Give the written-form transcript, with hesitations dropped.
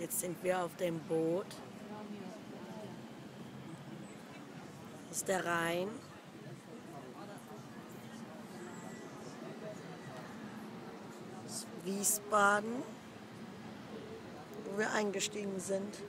Jetzt sind wir auf dem Boot. Das ist der Rhein. Das ist Wiesbaden, wo wir eingestiegen sind.